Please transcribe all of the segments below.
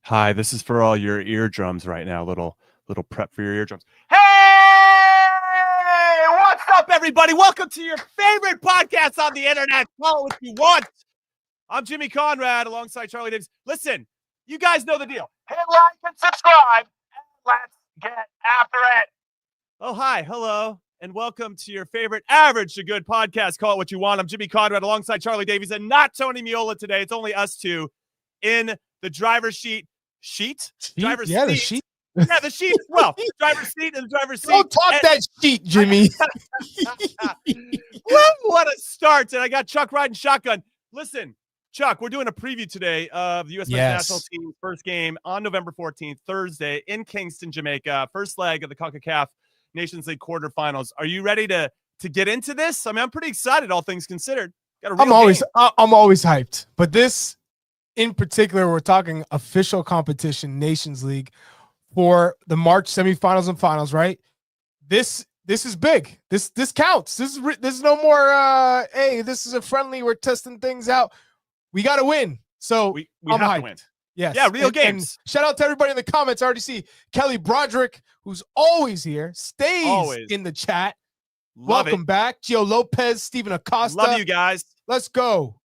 Hi, this is for all your eardrums right now. Little prep for your eardrums. Hey, what's up, everybody? Welcome to your favorite podcast on the internet. Call it what you want. I'm Jimmy Conrad alongside Charlie Davies. Listen, you guys know the deal. Hit like and subscribe, and let's get after it. Oh, hi, hello, and welcome to your favorite average to good podcast. Call it what you want. I'm Jimmy Conrad alongside Charlie Davies, and not Tony Miola today. It's only us two in the driver's seat. Driver's yeah, seat. the sheet. Yeah, the sheet. Well, driver's seat and the driver's seat. Don't talk that sheet, Jimmy. What a start. And I got Chuck riding shotgun. Listen, Chuck, we're doing a preview today of the U.S. national team first game on November 14th, Thursday in Kingston, Jamaica. First leg of the Concacaf Nations League quarterfinals. Are you ready to get into this? I mean, I'm pretty excited, all things considered. I'm always hyped. But this, in particular, we're talking official competition, Nations League, for the March semifinals and finals, right? This is big. This counts. This is no more. Hey, this is a friendly. We're testing things out. We got to win. So we I'm have hyped. to win. Yes. Yeah, real games. And shout out to everybody in the comments. I already see Kelly Broderick, who's always here, stays in the chat. Welcome back. Gio Lopez, Stephen Acosta. Love you guys. Let's go.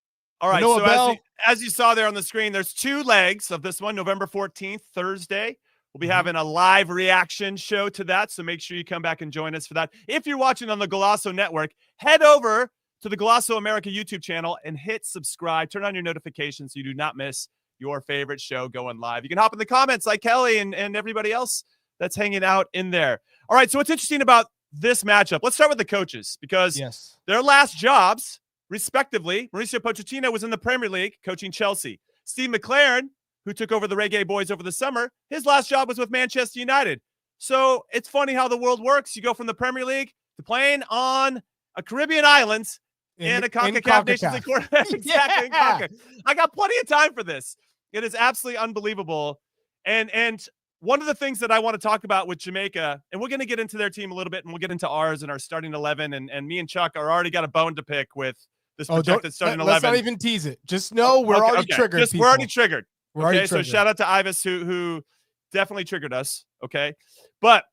All right. So as you saw there on the screen, there's two legs of this one, November 14th, Thursday. We'll be having a live reaction show to that, so make sure you come back and join us for that. If you're watching on the Golasso Network, head over to the Golasso America YouTube channel and hit subscribe. Turn on your notifications so you do not miss your favorite show going live. You can hop in the comments like Kelly and everybody else that's hanging out in there. All right, so what's interesting about this matchup, let's start with the coaches, because their last jobs, respectively, Mauricio Pochettino was in the Premier League coaching Chelsea. Steve McClaren, who took over the Reggae Boys over the summer, his last job was with Manchester United. So it's funny how the world works. You go from the Premier League to playing on a Caribbean islands in a Concacaf Nations League quarterfinal. Exactly. Yeah. I got plenty of time for this. It is absolutely unbelievable. And one of the things that I want to talk about with Jamaica, and we're going to get into their team a little bit, and we'll get into ours and our starting 11, and me and Chuck are already got a bone to pick with this projected starting 11. Let's not even tease it. Just know we're already triggered. We're already triggered. Okay, so shout out to Ivis who definitely triggered us. Okay, but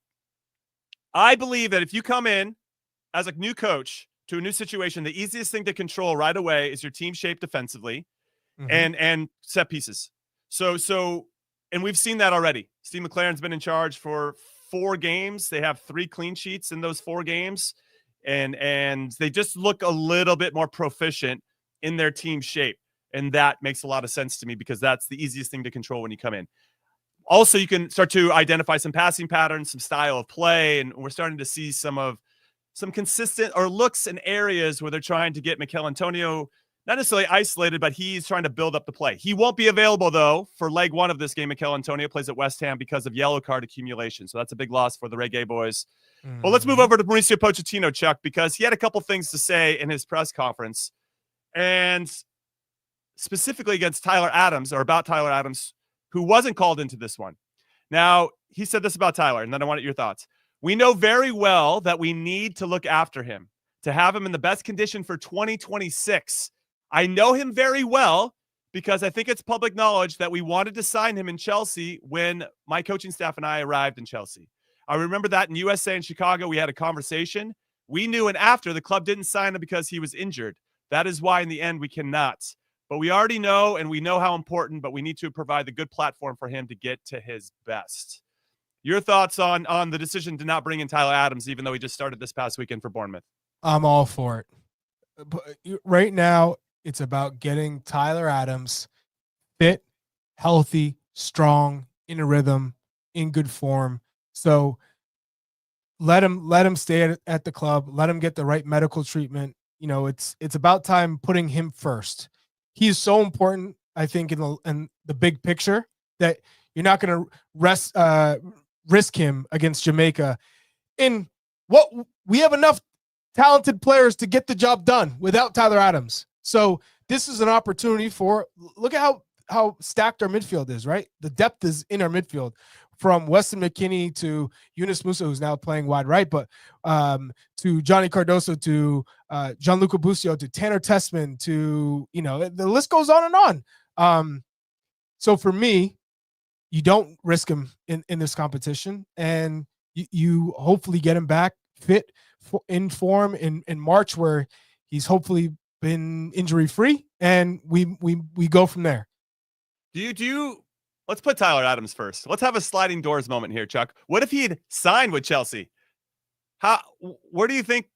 I believe that if you come in as a new coach to a new situation, the easiest thing to control right away is your team shape defensively and set pieces. So and we've seen that already. Steve McClaren's been in charge for 4 games. They have 3 clean sheets in those 4 games, and they just look a little bit more proficient in their team shape. And that makes a lot of sense to me because that's the easiest thing to control when you come in. Also, you can start to identify some passing patterns, some style of play, and we're starting to see some consistent or looks in areas where they're trying to get Mikel Antonio not necessarily isolated, but he's trying to build up the play. He won't be available, though, for leg 1 of this game. Mikel Antonio plays at West Ham because of yellow card accumulation. So that's a big loss for the Reggae Boys. But let's move over to Mauricio Pochettino, Chuck, because he had a couple things to say in his press conference. And specifically against Tyler Adams, or about Tyler Adams, who wasn't called into this one. Now, he said this about Tyler, and then I want your thoughts. We know very well that we need to look after him, to have him in the best condition for 2026. I know him very well because I think it's public knowledge that we wanted to sign him in Chelsea when my coaching staff and I arrived in Chelsea. I remember that in USA and Chicago, we had a conversation. We knew, and after, the club didn't sign him because he was injured. That is why, in the end, we cannot. But we already know, and we know how important, but we need to provide the good platform for him to get to his best. Your thoughts on the decision to not bring in Tyler Adams, even though he just started this past weekend for Bournemouth? I'm all for it. But right now, it's about getting Tyler Adams fit, healthy, strong, in a rhythm, in good form. So let him stay at the club. Let him get the right medical treatment. You know, it's about time putting him first. He is so important, I think, in the big picture that you're not going to risk him against Jamaica. In what we have enough talented players to get the job done without Tyler Adams. So this is an opportunity for, look at how stacked our midfield is, right? The depth is in our midfield, from Weston McKennie to Ream Musah, who's now playing wide right, but to Johnny Cardoso, to Gianluca Busio, to Tanner Tessman, to, the list goes on and on. So for me, you don't risk him in this competition, and you hopefully get him back fit in form in March, where he's hopefully been injury free, and we go from there. Do you let's put Tyler Adams first. Let's have a sliding doors moment here, Chuck. What if he had signed with Chelsea? Where do you think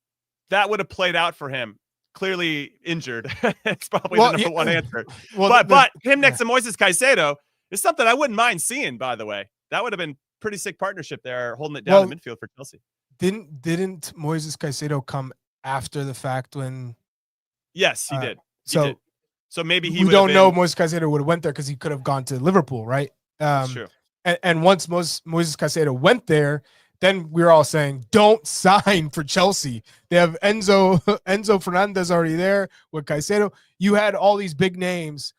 that would have played out for him? Clearly injured. It's probably the number one answer. Well, but him next to Moises Caicedo is something I wouldn't mind seeing, by the way. That would have been pretty sick partnership there, holding it down in midfield for Chelsea. Didn't Moises Caicedo come after the fact when? Yes, he did. So maybe we don't know Moises Caicedo would have went there because he could have gone to Liverpool, right? That's true. And once Moises Caicedo went there, then we were all saying, don't sign for Chelsea. They have Enzo Fernandez already there with Caicedo. You had all these big names.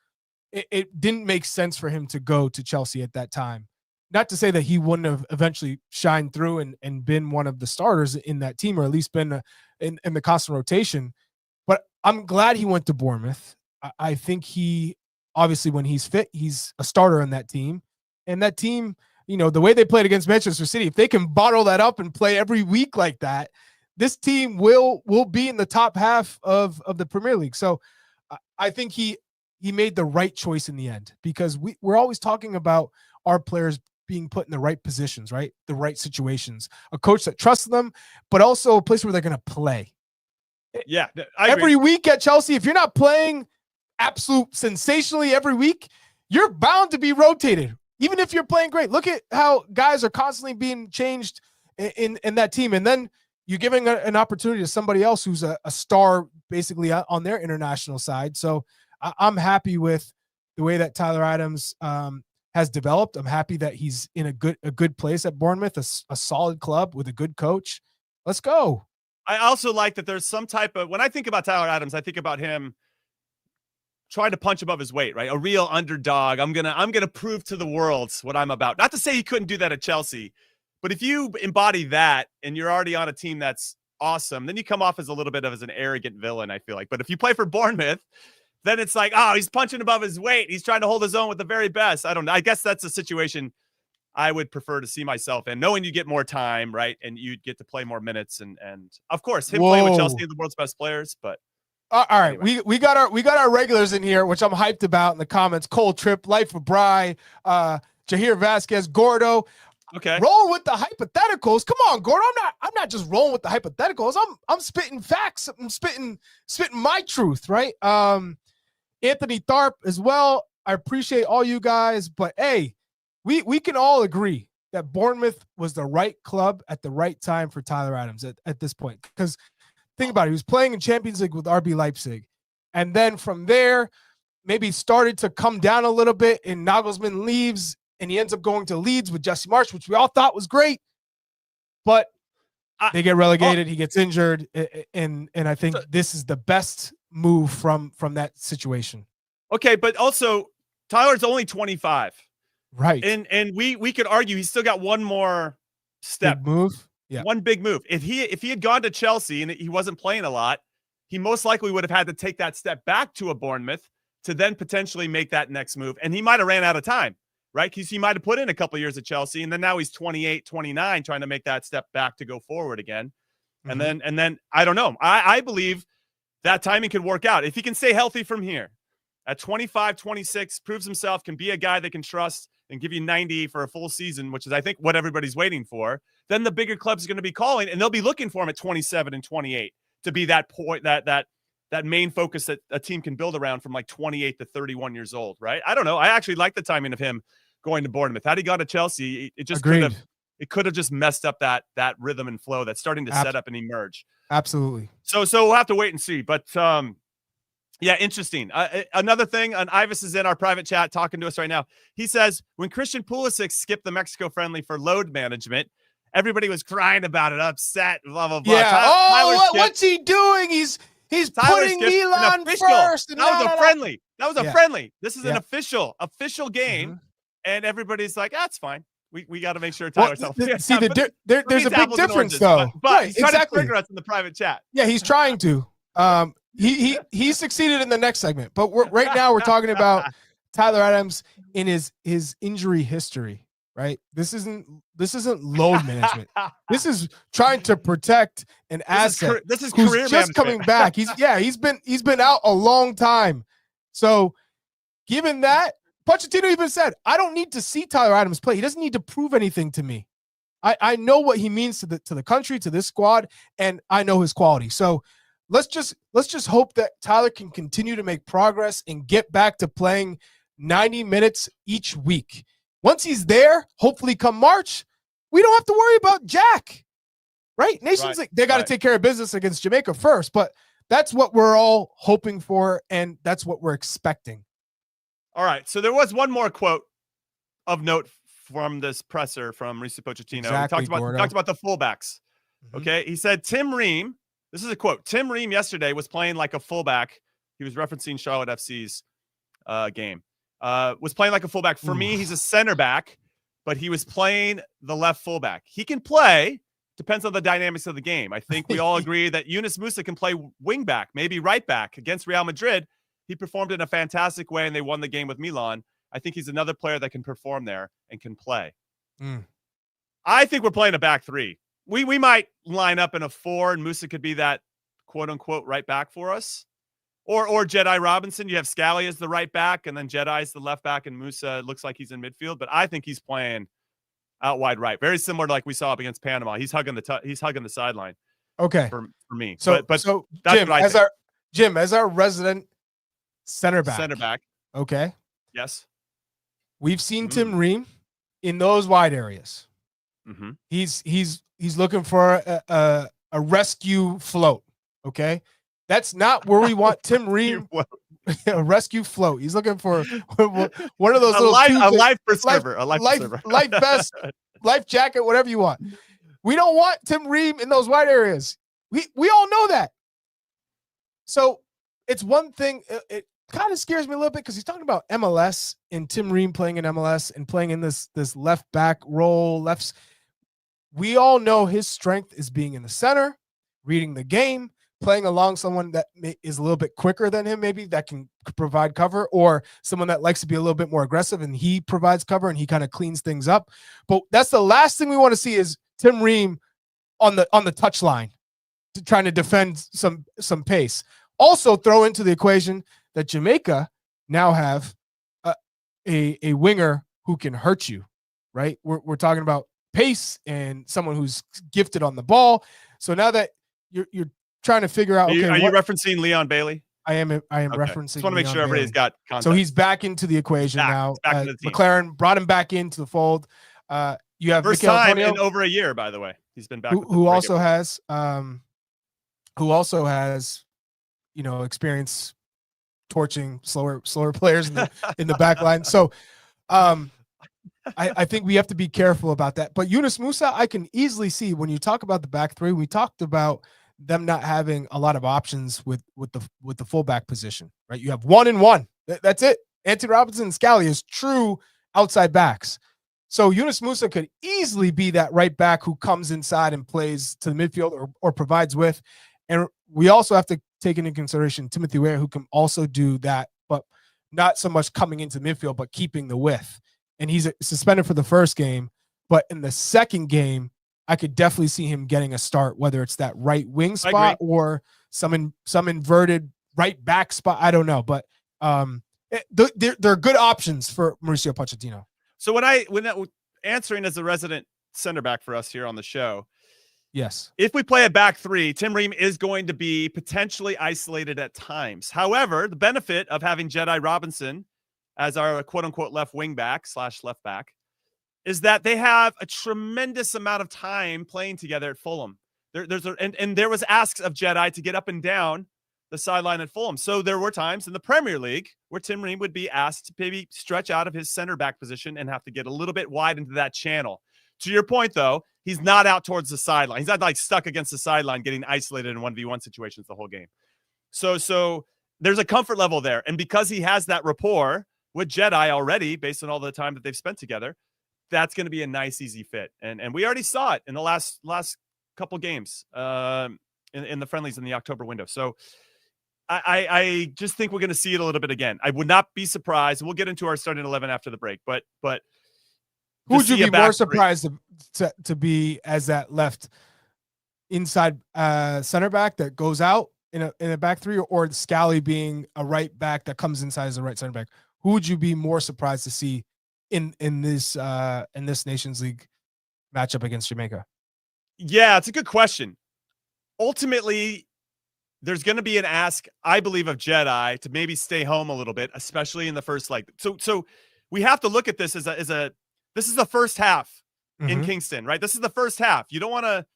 It didn't make sense for him to go to Chelsea at that time. Not to say that he wouldn't have eventually shined through and been one of the starters in that team, or at least been in the constant rotation. But I'm glad he went to Bournemouth. I think he, obviously when he's fit, he's a starter in that team. And that team, the way they played against Manchester City, if they can bottle that up and play every week like that, this team will be in the top half of the Premier League. So I think he made the right choice in the end, because we're always talking about our players being put in the right positions, right? The right situations, a coach that trusts them, but also a place where they're going to play. Yeah. Every week at Chelsea, if you're not playing absolute sensationally every week, you're bound to be rotated. Even if you're playing great, look at how guys are constantly being changed in that team. And then you're giving an opportunity to somebody else who's a star basically on their international side. So I'm happy with the way that Tyler Adams has developed. I'm happy that he's in a good place at Bournemouth, a solid club with a good coach. Let's go. I also like that there's some type of, when I think about Tyler Adams, I think about him trying to punch above his weight, right? A real underdog. I'm gonna prove to the world what I'm about. Not to say he couldn't do that at Chelsea, but if you embody that and you're already on a team that's awesome, then you come off as a little bit of as an arrogant villain, I feel like. But if you play for Bournemouth, then it's like, oh, he's punching above his weight. He's trying to hold his own with the very best. I don't know. I guess that's a situation I would prefer to see myself in, knowing you get more time, right? And you get to play more minutes. And of course, him playing with Chelsea, the world's best players, but all right, anyway. we got our regulars in here, which I'm hyped about in the comments. Cole Tripp, Life of Bry, Jahir Vasquez, Gordo. Okay, rolling with the hypotheticals. Come on, Gordo. I'm not just rolling with the hypotheticals. I'm spitting facts. I'm spitting my truth, right? Anthony Tharp as well. I appreciate all you guys, but hey, we can all agree that Bournemouth was the right club at the right time for Tyler Adams at this point, because. Think about it. He was playing in Champions League with RB Leipzig. And then from there, maybe started to come down a little bit, and Nagelsmann leaves, and he ends up going to Leeds with Jesse Marsch, which we all thought was great. But they get relegated. He gets injured. And I think this is the best move from that situation. Okay, but also Tyler's only 25. Right. And we could argue he's still got one more step. Big move. Yeah. One big move. If he had gone to Chelsea and he wasn't playing a lot, he most likely would have had to take that step back to a Bournemouth to then potentially make that next move. And he might have ran out of time, right? Because he might have put in a couple of years at Chelsea, and then now he's 28, 29, trying to make that step back to go forward again. Mm-hmm. And then I don't know. I believe that timing could work out. If he can stay healthy from here at 25, 26, proves himself, can be a guy they can trust and give you 90 for a full season, which is, I think, what everybody's waiting for, then the bigger clubs are going to be calling, and they'll be looking for him at 27 and 28 to be that point, that main focus that a team can build around from like 28 to 31 years old, right? I don't know. I actually like the timing of him going to Bournemouth. Had he gone to Chelsea, it just could have just messed up that rhythm and flow that's starting to set up and emerge. Absolutely. So we'll have to wait and see. But yeah, interesting. Another thing, Ivis is in our private chat talking to us right now. He says, when Christian Pulisic skipped the Mexico friendly for load management, everybody was crying about it, upset, blah, blah, blah. Yeah. What's he doing? He's putting Milan first. That was a friendly. That was a friendly. This is an official game. Mm-hmm. And everybody's like, that's fine. We got to make sure Tyler's healthy. See, there's a big difference, though. But he's trying to trigger us in the private chat. Yeah, he's trying to. He succeeded in the next segment, but right now we're talking about Tyler Adams in his injury history, right? This isn't load management. This is trying to protect an asset. This is who's career just management. coming back. He's been out a long time. So given that, Pochettino even said, I don't need to see Tyler Adams play. He doesn't need to prove anything to me. I know what he means to the country, to this squad, and I know his quality. So let's just hope that Tyler can continue to make progress and get back to playing 90 minutes each week. Once he's there, hopefully come March, we don't have to worry about Jack. Right? Nations League, they got to take care of business against Jamaica first, but that's what we're all hoping for, and that's what we're expecting. All right. So there was one more quote of note from this presser from Mauricio Pochettino. Exactly, He talked about the fullbacks. Okay. He said, Tim Ream, this is a quote. Tim Ream yesterday was playing like a fullback. He was referencing Charlotte FC's game. Was playing like a fullback. For me, he's a center back, but he was playing the left fullback. He can play. Depends on the dynamics of the game. I think we all agree that USMNT Musah can play wing back, maybe right back. Against Real Madrid, he performed in a fantastic way, and they won the game with Milan. I think he's another player that can perform there and can play. I think we're playing a back three. We might line up in a 4, and Musah could be that quote-unquote right back for us. Or Jedi Robinson. You have Scally as the right back, and then Jedi's the left back, and Musah looks like he's in midfield. But I think he's playing out wide right, very similar to like we saw up against Panama. He's hugging the sideline. Okay, for me. So that's Jim, what I think. as our resident center back. Okay. Yes. We've seen Tim Ream in those wide areas. Mm-hmm. He's looking for a rescue float. Okay, that's not where we want Tim Ream. A rescue float. He's looking for one of those a life preserver, life vest, life jacket, whatever you want. We don't want Tim Ream in those wide areas. We all know that. So it's one thing. It kind of scares me a little bit because he's talking about MLS and Tim Ream playing in MLS and playing in this left back role. We all know his strength is being in the center, reading the game, playing along someone that is a little bit quicker than him, maybe that can provide cover, or someone that likes to be a little bit more aggressive and he provides cover and he kind of cleans things up. But that's the last thing we want to see is Tim Ream on the touchline trying to defend some pace. Also throw into the equation that Jamaica now have a winger who can hurt you, right? We're talking about pace and someone who's gifted on the ball. So now that you're trying to figure out, are you referencing Leon Bailey? I am okay. referencing. Just want to make sure everybody's got context. So he's back into the equation now. McClaren brought him back into the fold. You have first Mikel time Antonio, in over a year, by the way. He's been back. Who also has experience torching slower players in the back line. So I think we have to be careful about that. But USMNT Musah, I can easily see when you talk about the back three, we talked about them not having a lot of options with the fullback position, right? You have 1 and 1. That's it. Anthony Robinson and Scally is true outside backs. So USMNT Musah could easily be that right back who comes inside and plays to the midfield or provides with. And we also have to take into consideration Timothy Weah, who can also do that, but not so much coming into midfield, but keeping the width. And he's suspended for the first game, but in the second game, I could definitely see him getting a start, whether it's that right wing spot or some inverted right back spot. I don't know, but they're good options for Mauricio Pochettino. So when answering as a resident center back for us here on the show, yes, if we play a back three, Tim Ream is going to be potentially isolated at times. However, the benefit of having Jedi Robinson as our quote-unquote left wing back / left back is that they have a tremendous amount of time playing together at Fulham. There was asks of Jedi to get up and down the sideline at Fulham. So there were times in the Premier League where Tim Ream would be asked to maybe stretch out of his center back position and have to get a little bit wide into that channel. To your point, though, he's not out towards the sideline. He's not like stuck against the sideline getting isolated in 1v1 situations the whole game. So there's a comfort level there. And because he has that rapport with Jedi already, based on all the time that they've spent together, that's going to be a nice, easy fit. And we already saw it in the last couple games in the friendlies in the October window. So I just think we're going to see it a little bit again. I would not be surprised. We'll get into our starting 11 after the break, but who would you be more surprised to be as that left inside center back that goes out in a back three, or Scally being a right back that comes inside as a right center back? Who would you be more surprised to see in this Nations League matchup against Jamaica? Yeah, it's a good question. Ultimately, there's going to be an ask, I believe, of Jedi to maybe stay home a little bit, especially in the first leg. So we have to look at this as this is the first half in Kingston, right? This is the first half. You don't want to.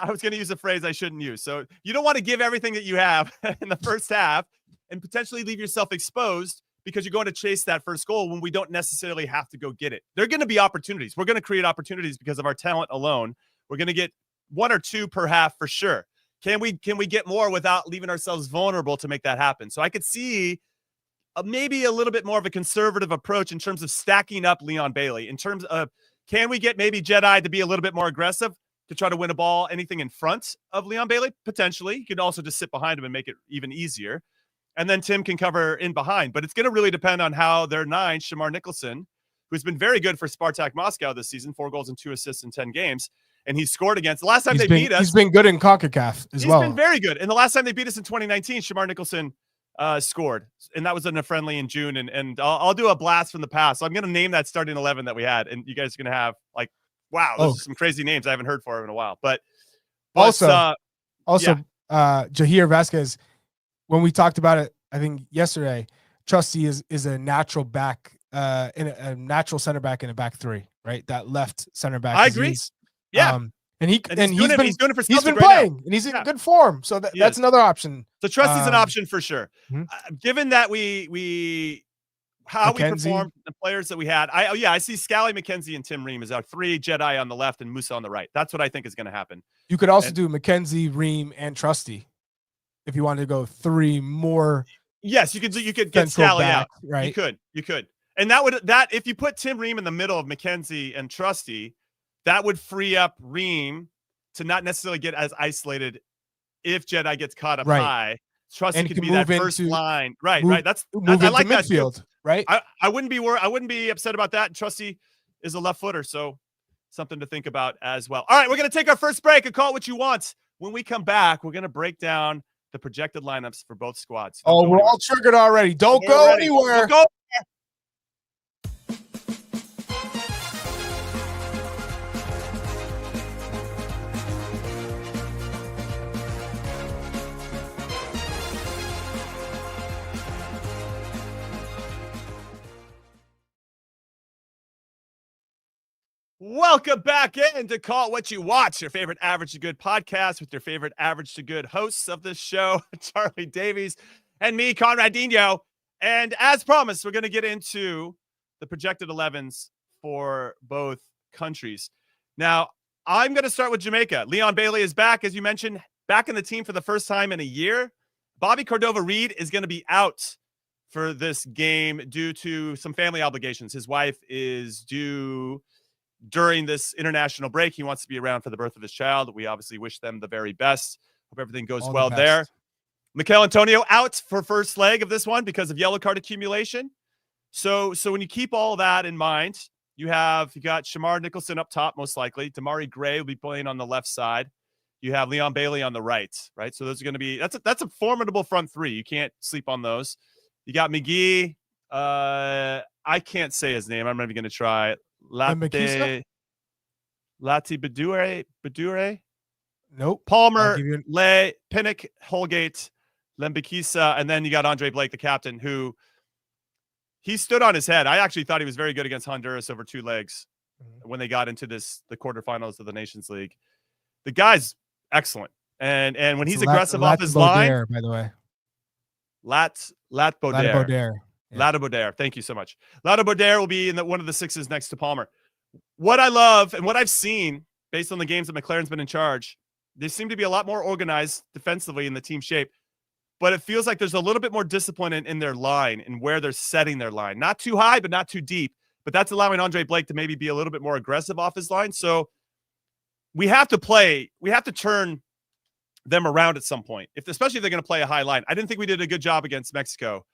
I was going to use a phrase I shouldn't use. So you don't want to give everything that you have in the first half and potentially leave yourself exposed because you're going to chase that first goal when we don't necessarily have to go get it. There are going to be opportunities. We're going to create opportunities because of our talent alone. We're going to get 1 or 2 per half for sure. Can we get more without leaving ourselves vulnerable to make that happen? So I could see maybe a little bit more of a conservative approach in terms of stacking up Leon Bailey. In terms of, can we get maybe Jedi to be a little bit more aggressive to try to win a ball, anything in front of Leon Bailey? Potentially. You could also just sit behind him and make it even easier. And then Tim can cover in behind. But it's going to really depend on how their 9, Shamar Nicholson, who's been very good for Spartak Moscow this season, 4 goals and 2 assists in 10 games. And he scored against the last time they beat us. He's been good in Concacaf as well. He's been very good. And the last time they beat us in 2019, Shamar Nicholson scored. And that was in a friendly in June. And I'll do a blast from the past. So I'm going to name that starting 11 that we had. And you guys are going to have like, wow, those are some crazy names I haven't heard for in a while. But also, Jahir Vasquez, when we talked about it, I think yesterday, Trusty is a natural back, in a natural center back in a back three, right? That left center back. I agree. Yeah. He's been playing right and he's in good form. So that's another option. So Trusty's an option for sure. Given that we performed, the players that we had, I see Scally, McKenzie, and Tim Ream as our 3, Jedi on the left and Musah on the right. That's what I think is going to happen. You could also do McKenzie, Ream, and Trusty if you wanted to go 3 more. Yes, you could get Scally out. Right. You could. And that if you put Tim Ream in the middle of McKenzie and Trusty, that would free up Ream to not necessarily get as isolated if Jedi gets caught up high. Trusty could be that first line. Right. I like that midfield, right? I wouldn't be worried. I wouldn't be upset about that. Trusty is a left footer, so something to think about as well. All right, we're going to take our first break and call it what you want. When we come back, we're going to break down the projected lineups for both squads. We're all triggered already. Don't go anywhere. Don't go. Welcome back in to Call It What You Watch, your favorite average to good podcast with your favorite average to good hosts of this show, Charlie Davies and me, Conrad. And as promised, we're going to get into the projected 11s for both countries. Now, I'm going to start with Jamaica. Leon Bailey is back, as you mentioned, back in the team for the first time in a year. Bobby Cordova-Reid is going to be out for this game due to some family obligations. His wife is due during this international break. He wants to be around for the birth of his child. We obviously wish them the very best. Hope everything goes well there. Mikel Antonio out for first leg of this one because of yellow card accumulation. So when you keep all that in mind, you got Shamar Nicholson up top, most likely. Damari Gray will be playing on the left side. You have Leon Bailey on the right? So those are going to be, that's a formidable front 3. You can't sleep on those. You got McGee. I can't say his name. I'm not even going to try. Lati Badure? Nope. Palmer, Lay, Pinnock, Holgate, Lembikisa, and then you got Andre Blake, the captain, who he stood on his head. I actually thought he was very good against Honduras over 2 legs when they got into the quarterfinals of the Nations League. The guy's excellent. And when he's aggressive off his line, by the way. Lat Baudere. Lada Baudere. Thank you so much. Lada Baudere will be in one of the 6s next to Palmer. What I love and what I've seen based on the games that McClaren's been in charge, they seem to be a lot more organized defensively in the team shape, but it feels like there's a little bit more discipline in their line and where they're setting their line. Not too high, but not too deep. But that's allowing Andre Blake to maybe be a little bit more aggressive off his line. So we have to turn them around at some point, especially if they're going to play a high line. I didn't think we did a good job against Mexico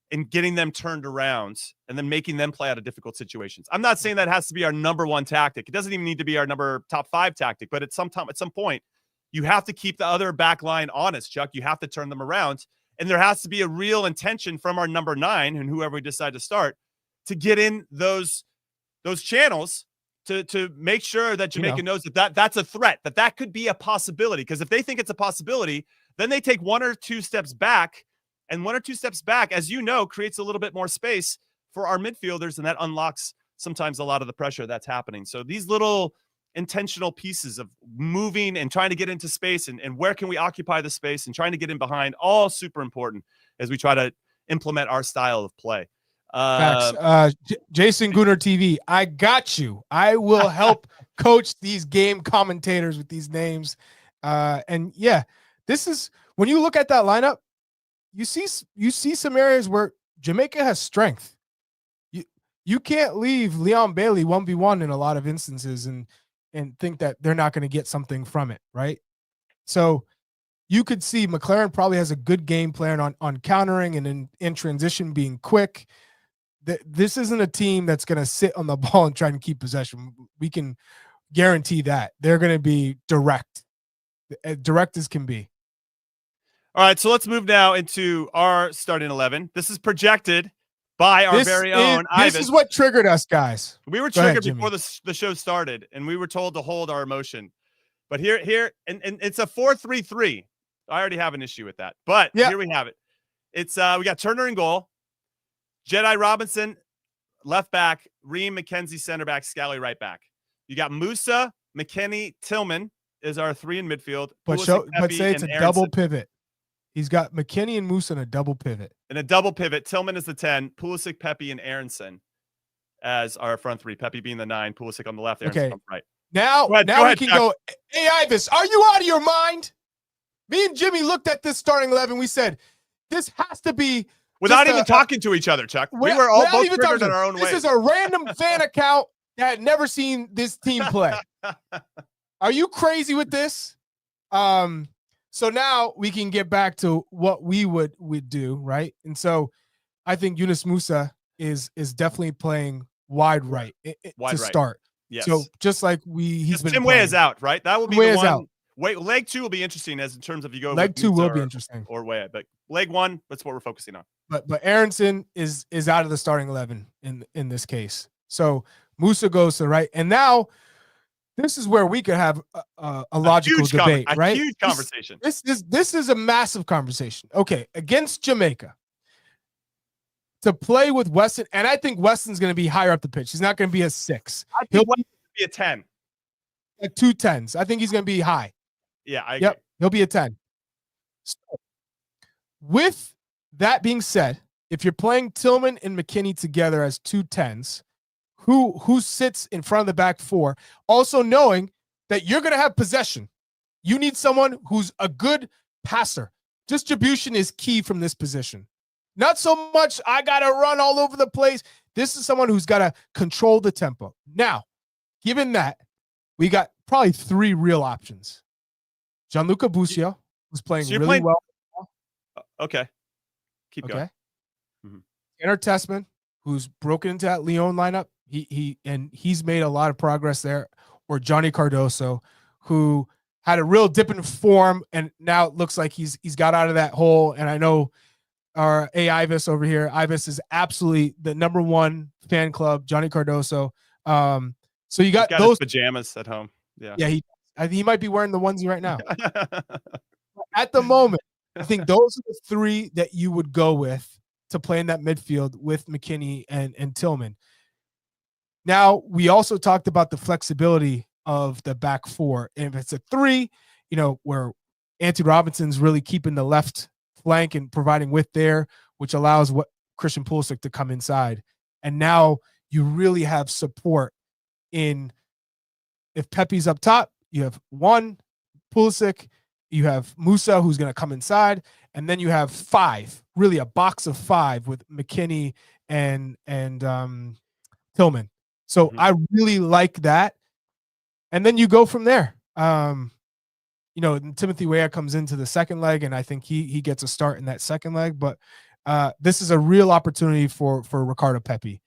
in getting them turned around and then making them play out of difficult situations. I'm not saying that has to be our number one tactic. It doesn't even need to be our top 5 tactic, but at some point, you have to keep the other back line honest, Chuck. You have to turn them around. And there has to be a real intention from our number 9 and whoever we decide to start to get in those channels to make sure that Jamaica knows that's a threat, that could be a possibility. Because if they think it's a possibility, then they take 1 or 2 steps back. And 1 or 2 steps back, as you know, creates a little bit more space for our midfielders, and that unlocks sometimes a lot of the pressure that's happening. So these little intentional pieces of moving and trying to get into space and where can we occupy the space and trying to get in behind, all super important as we try to implement our style of play. Jason Gunnar TV, I got you. I will help coach these game commentators with these names. And yeah, this is when you look at that lineup, you see some areas where Jamaica has strength. You can't leave Leon Bailey 1v1 in a lot of instances and think that they're not going to get something from it, right? So you could see McClaren probably has a good game plan on countering and in transition being quick. This isn't a team that's going to sit on the ball and try and keep possession. We can guarantee that. They're going to be direct as can be. All right, so let's move now into our starting 11. This is projected by our very own Ivan. This is what triggered us, guys. We were triggered before the show started, and we were told to hold our emotion. But here, and it's a 4-3-3. I already have an issue with that. But here we have it. It's we got Turner in goal, Jedi Robinson, left back, Ream McKenzie, center back, Scally, right back. You got Musah, McKennie, Tillman is our 3 in midfield. But say it's a double pivot. He's got McKennie and Musah in a double pivot. In a double pivot, Tillman is the 10, Pulisic, Pepe, and Aronson as our front 3. Pepe being the 9, Pulisic on the left, Aronson on the right. Now we can go, hey, Ivis, are you out of your mind? Me and Jimmy looked at this starting 11. We said, this has to be... Without even talking to each other, Chuck. We were all both triggered in our own way. This is a random fan account that had never seen this team play. Are you crazy with this? So now we can get back to what we would do, right? And so I think Ream Musah is definitely playing wide right to start. Yes. So just like he's been Tim Weah is out, right? That will be the one. Out. Wait, leg 2 will be interesting as in terms of you go. Leg 2 will be interesting. Or Weah, but leg 1, that's what we're focusing on. But Aronson is out of the starting 11 in this case. So Musah goes to the right, and now. This is where we could have a logical debate, right? A huge conversation. This is a massive conversation. Okay, against Jamaica, to play with Weston, and I think Weston's going to be higher up the pitch. He's not going to be a 6. He'll be a 10. Like 2 10s. I think he's going to be high. Yeah, I agree. He'll be a 10. So, with that being said, if you're playing Tillman and McKennie together as 2 10s, who sits in front of the back 4, also knowing that you're going to have possession. You need someone who's a good passer. Distribution is key from this position. Not so much, I got to run all over the place. This is someone who's got to control the tempo. Now, given that, we got probably 3 real options. Gianluca Busio, who's playing really well. Okay. Keep going. Mm-hmm. Tanner Tessman, who's broken into that Lyon lineup. He's made a lot of progress there. Or Johnny Cardoso, who had a real dip in form, and now it looks like he's got out of that hole. And I know our Ivis over here, Ivis is absolutely the number 1 fan club, Johnny Cardoso. So you got those his pajamas at home. Yeah, he might be wearing the onesie right now. At the moment, I think those are the 3 that you would go with to play in that midfield with McKennie and Tillman. Now, we also talked about the flexibility of the back 4. And if it's a 3, where Anthony Robinson's really keeping the left flank and providing width there, which allows Christian Pulisic to come inside. And now you really have support in, if Pepe's up top, you have 1 Pulisic, you have Musah, who's going to come inside, and then you have 5, really a box of 5 with McKennie and Tillman. So I really like that. And then you go from there. Timothy Weah comes into the second leg, and I think he gets a start in that second leg. But this is a real opportunity for Ricardo Pepi.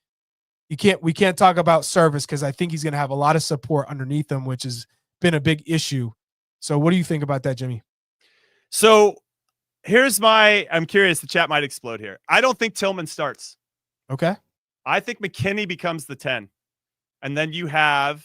We can't talk about service because I think he's going to have a lot of support underneath him, which has been a big issue. So what do you think about that, Jimmy? So I'm curious, the chat might explode here. I don't think Tillman starts. Okay. I think McKinney becomes the 10. And then you have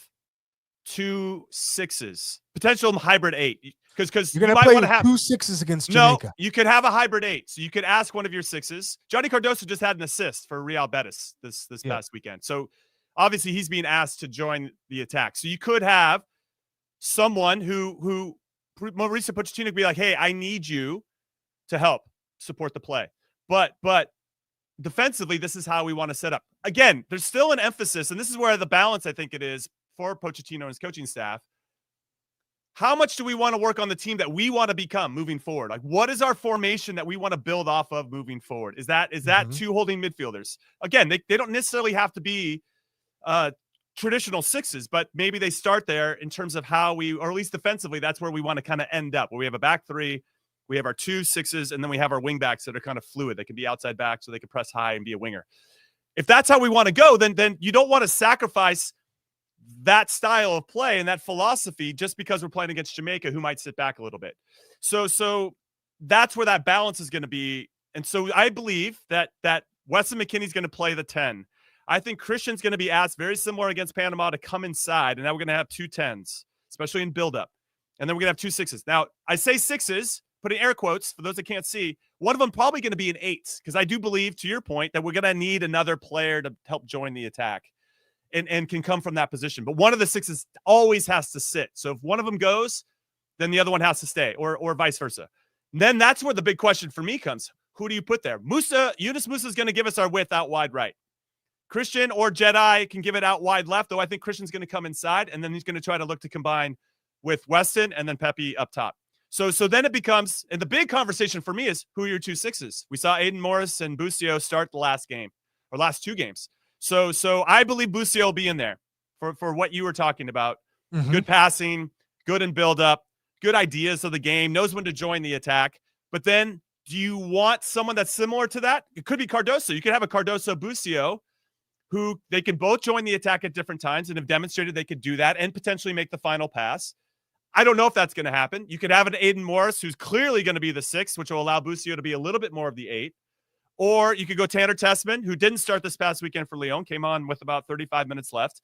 2 6s, potential hybrid 8. Because you're going to play have 2 6s against Jamaica. No, you could have a hybrid 8. So you could ask one of your 6s. Johnny Cardoso just had an assist for Real Betis this past weekend. So obviously he's being asked to join the attack. So you could have someone who Mauricio Pochettino could be like, hey, I need you to help support the play. But defensively, this is how we want to set up. Again, there's still an emphasis, and this is where the balance I think it is for Pochettino and his coaching staff. How much do we want to work on the team that we want to become moving forward? Like, what is our formation that we want to build off of moving forward? Is that 2 holding midfielders? Again, they don't necessarily have to be traditional 6s, but maybe they start there in terms of how or at least defensively, that's where we want to kind of end up, where we have a back 3, we have our 2 6s, and then we have our wing backs that are kind of fluid. They can be outside back, so they can press high and be a winger. If that's how we want to go, then you don't want to sacrifice that style of play and that philosophy just because we're playing against Jamaica, who might sit back a little bit. So that's where that balance is going to be. And so I believe that Weston McKennie's going to play the 10. I think Christian's going to be asked very similar against Panama to come inside, and now we're going to have 2 10s, especially in build-up. And then we're going to have 2 6s. Now, I say 6s, putting air quotes for those that can't see. One of them probably going to be an 8, because I do believe, to your point, that we're going to need another player to help join the attack and can come from that position. But one of the 6s always has to sit. So if one of them goes, then the other one has to stay, or vice versa. And then that's where the big question for me comes. Who do you put there? Yunus Musah is going to give us our width out wide right. Christian or Jedi can give it out wide left, though I think Christian's going to come inside, and then he's going to try to look to combine with Weston and then Pepi up top. So then it becomes, and the big conversation for me is, who are your 2 6s? We saw Aiden Morris and Busio start the last 2 games. So I believe Busio will be in there for what you were talking about. Mm-hmm. Good passing, good in build-up, good ideas of the game, knows when to join the attack. But then do you want someone that's similar to that? It could be Cardoso. You could have a Cardoso-Busio who they can both join the attack at different times and have demonstrated they could do that and potentially make the final pass. I don't know if that's going to happen. You could have an Aiden Morris who's clearly going to be the 6, which will allow Busio to be a little bit more of the 8. Or you could go Tanner Tessman, who didn't start this past weekend for Lyon, came on with about 35 minutes left.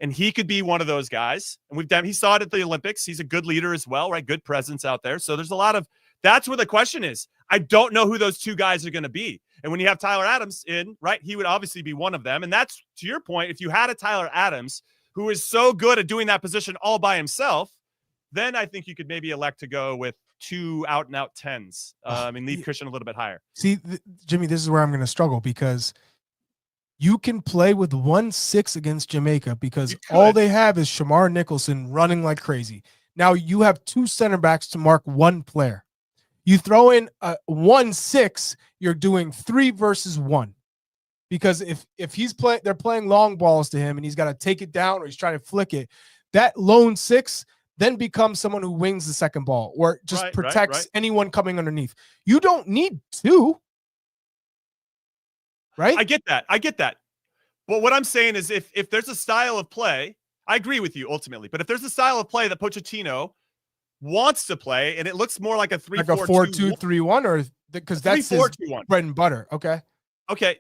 And he could be one of those guys. And he saw it at the Olympics. He's a good leader as well, right? Good presence out there. So there's a lot of, that's where the question is. I don't know who those 2 guys are going to be. And when you have Tyler Adams in, right, he would obviously be one of them. And that's, to your point, if you had a Tyler Adams who is so good at doing that position all by himself, then I think you could maybe elect to go with 2 out-and-out 10s and leave Christian a little bit higher. See, Jimmy, this is where I'm going to struggle, because you can play with 1 6 against Jamaica because all they have is Shamar Nicholson running like crazy. Now you have 2 center backs to mark 1 player. You throw in a 1 6, you're doing 3 versus 1. Because if they're playing long balls to him and he's got to take it down or he's trying to flick it, that lone 6 then becomes someone who wings the second ball or just protects anyone coming underneath. You don't need 2. Right? I get that. But what I'm saying is if there's a style of play, I agree with you ultimately, but if there's a style of play that Pochettino wants to play and it looks more like a 3-4-2, like a 4-2-3-1, or because that's 3-4-2-1 bread and butter. Okay.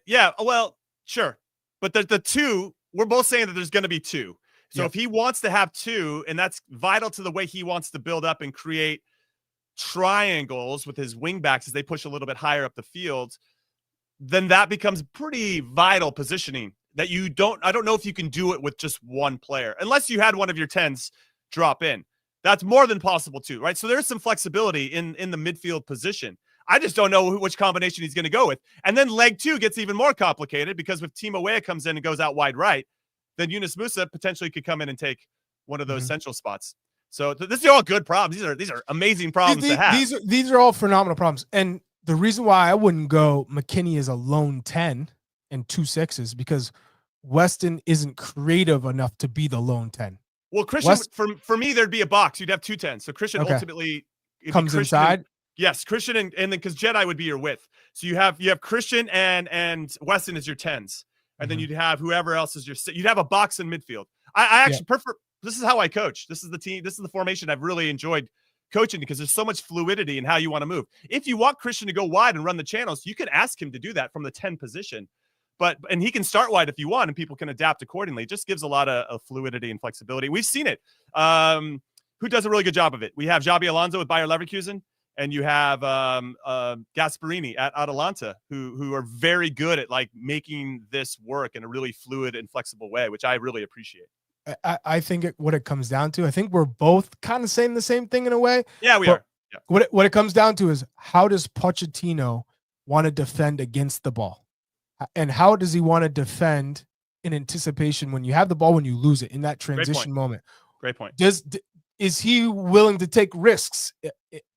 Yeah. Well, sure. But the 2, we're both saying that there's going to be 2. So if he wants to have 2, and that's vital to the way he wants to build up and create triangles with his wing backs as they push a little bit higher up the field, then that becomes pretty vital positioning that I don't know if you can do it with just 1 player, unless you had one of your 10s drop in. That's more than possible too, right? So there's some flexibility in the midfield position. I just don't know which combination he's going to go with. And then leg 2 gets even more complicated, because if Timo Weah comes in and goes out wide right, then Yunus Musah potentially could come in and take one of those central spots. So these are all good problems. These are amazing problems to have. These are all phenomenal problems. And the reason why I wouldn't go McKinney as a lone 10 and 2 6s, because Weston isn't creative enough to be the lone 10. Well, Christian, for me, there'd be a box. You'd have 2 10s. So Christian ultimately comes inside. Yes, Christian and then because Jedi would be your width. So you have Christian and Weston as your 10s. And then you'd have whoever else is you'd have a box in midfield. I actually prefer, this is how I coach. This is the team. This is the formation I've really enjoyed coaching because there's so much fluidity in how you want to move. If you want Christian to go wide and run the channels, you can ask him to do that from the 10 position. And he can start wide if you want, and people can adapt accordingly. It just gives a lot of fluidity and flexibility. We've seen it. Who does a really good job of it? We have Xabi Alonso with Bayer Leverkusen, and you have Gasparini at Atalanta, who are very good at like making this work in a really fluid and flexible way, which I really appreciate. I think what it comes down to, I think we're both kind of saying the same thing in a way. Yeah, we are. Yeah. What it comes down to is, how does Pochettino want to defend against the ball? And how does he want to defend in anticipation when you have the ball, when you lose it in that transition moment? Great point. Is he willing to take risks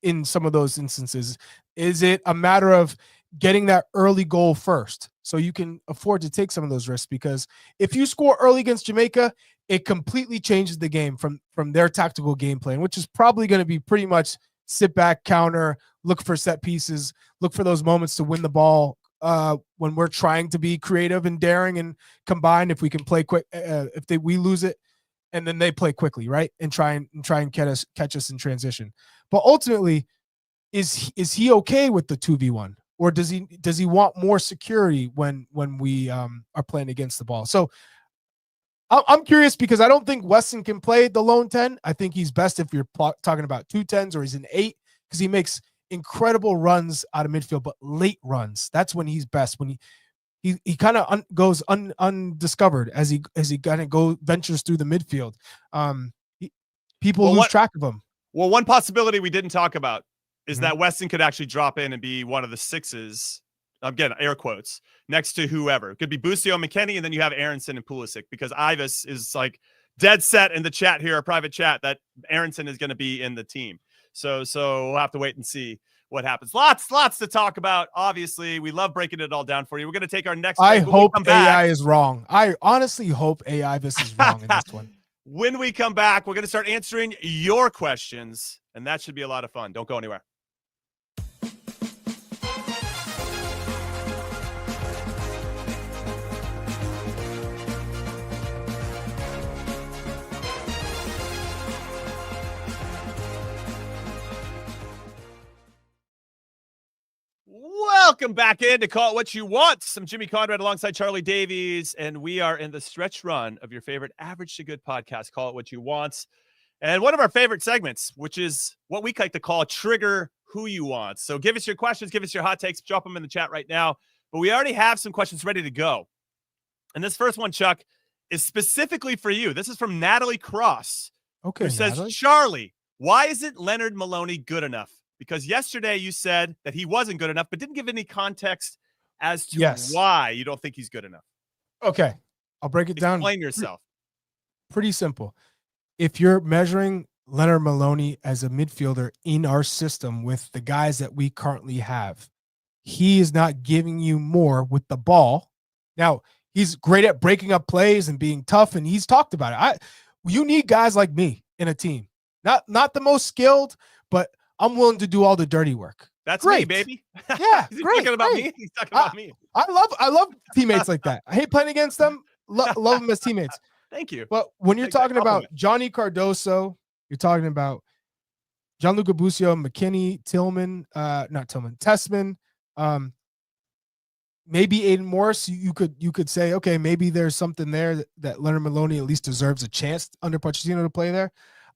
in some of those instances? Is it a matter of getting that early goal first so you can afford to take some of those risks? Because if you score early against Jamaica, it completely changes the game from their tactical game plan, which is probably going to be pretty much sit back, counter, look for set pieces, look for those moments to win the ball. When we're trying to be creative and daring and combined, if we can play quick, we lose it, and then they play quickly, right, and try and catch us in transition. But ultimately, is he okay with the 2v1, or does he want more security when we are playing against the ball? So I'm curious, because I don't think Weston can play the lone 10. I think he's best if you're talking about 2 10s, or he's an 8, because he makes incredible runs out of midfield, but late runs, that's when he's best, when he kind of goes undiscovered as he kind of ventures through the midfield. People lose track of him. Well, one possibility we didn't talk about is that Weston could actually drop in and be one of the 6s, again, air quotes, next to whoever. It could be Busio, McKennie, and then you have Aronson and Pulisic, because Ivis is like dead set in the chat here, a private chat, that Aronson is going to be in the team. So we'll have to wait and see what happens. Lots to talk about. Obviously, we love breaking it all down for you. We're going to take our next break. I hope AI is wrong. I honestly hope this is wrong in this one. When we come back, we're going to start answering your questions, and that should be a lot of fun. Don't go anywhere. Welcome back in to Call It What You Want. I'm Jimmy Conrad alongside Charlie Davies, and we are in the stretch run of your favorite Average to Good podcast, Call It What You Want. And one of our favorite segments, which is what we like to call Trigger Who You Want. So give us your questions, give us your hot takes, drop them in the chat right now. But we already have some questions ready to go. And this first one, Chuck, is specifically for you. This is from Natalie Cross, who says, Charlie, why isn't Leonard Maloney good enough? Because yesterday you said that he wasn't good enough, but didn't give any context as to why you don't think he's good enough. Okay, I'll break it down. Explain yourself. Pretty simple. If you're measuring Leonard Maloney as a midfielder in our system with the guys that we currently have, he is not giving you more with the ball. Now, he's great at breaking up plays and being tough, and he's talked about it. You need guys like me in a team. Not the most skilled, but I'm willing to do all the dirty work. That's great, me, baby. Yeah, He's great. Talking about me. He's talking about me. I love teammates like that. I hate playing against them. Love them as teammates. Thank you. But when you're talking about Johnny Cardoso, you're talking about Gianluca Busio, McKennie, Tessman, maybe Aiden Morris. You could say, okay, maybe there's something there that Leonard Maloney at least deserves a chance under Pochettino to play there.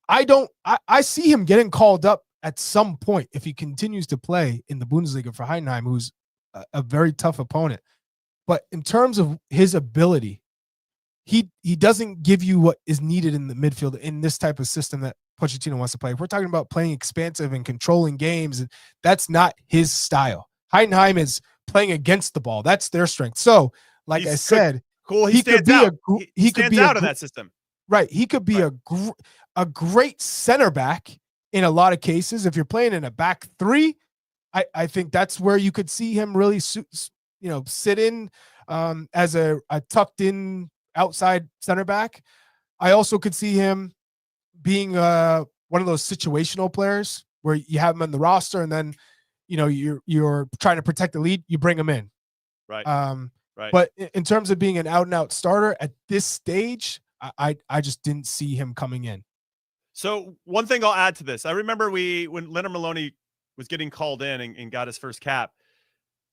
I see him getting called up at some point if he continues to play in the Bundesliga for Heidenheim, who's a very tough opponent. But in terms of his ability, he doesn't give you what is needed in the midfield in this type of system that Pochettino wants to play. If we're talking about playing expansive and controlling games, and that's not his style. Heidenheim is playing against the ball. That's their strength. So, like I said, cool. He stands out. He stands out in that system. Right. He could be a great center back in a lot of cases. If you're playing in a back three, I think that's where you could see him really sit in as a tucked in outside center back. I also could see him being one of those situational players where you have him on the roster and then, you're trying to protect the lead, you bring him in. Right. Right. But in terms of being an out and out starter at this stage, I just didn't see him coming in. So one thing I'll add to this, I remember when Leonard Maloney was getting called in and got his first cap,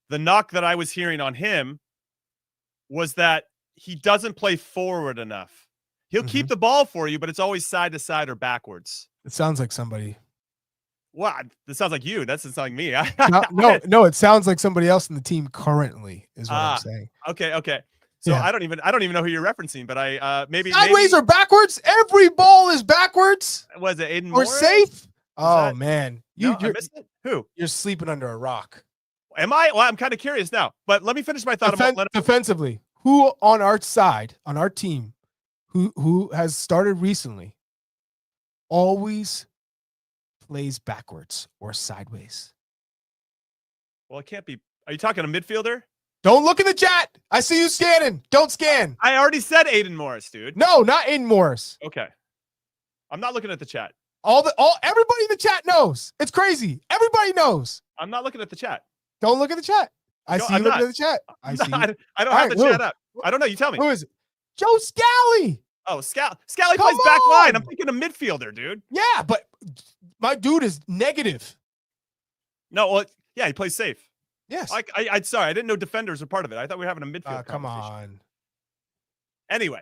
the knock that I was hearing on him was that he doesn't play forward enough. He'll keep the ball for you, but it's always side to side or backwards. It sounds like somebody. What? This sounds like you. That doesn't sound like me. No, it sounds like somebody else in the team currently is what I'm saying. Okay. So yeah. I don't even know who you're referencing, but I maybe sideways or backwards. Every ball is backwards. Was it Aiden or Morris? Safe? Oh man, I missed it. Who? You're sleeping under a rock. Am I? Well, I'm kind of curious now. But let me finish my thought about Leonard. Defensively. Who on our side, on our team, who has started recently, always plays backwards or sideways? Well, it can't be. Are you talking a midfielder? Don't look in the chat. I see you scanning. Don't scan. I already said Aiden Morris, dude. No, not Aiden Morris. Okay. I'm not looking at the chat. Everybody in the chat knows. It's crazy. Everybody knows. I'm not looking at the chat. Don't look at the chat. I see you looking at the chat. I see. I don't have the chat up. I don't know. You tell me. Who is it? Joe Scally. Oh, Scally plays back line. I'm thinking a midfielder, dude. Yeah, but my dude is negative. No, well, yeah, he plays safe. Yes. I'm sorry. I didn't know defenders were part of it. I thought we were having a midfield Come conversation. on. Anyway,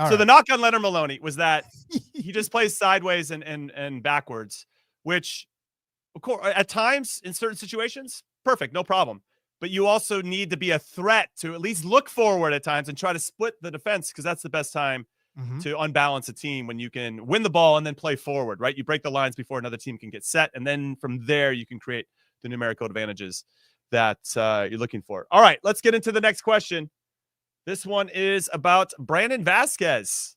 so the knock on Leonard Maloney was that he just plays sideways and backwards, which, of course, at times in certain situations, perfect, no problem. But you also need to be a threat to at least look forward at times and try to split the defense, because that's the best time to unbalance a team, when you can win the ball and then play forward, right? You break the lines before another team can get set, and then from there you can create the numerical advantages that you're looking for. All right, let's get into the next question. This one is about Brandon Vasquez.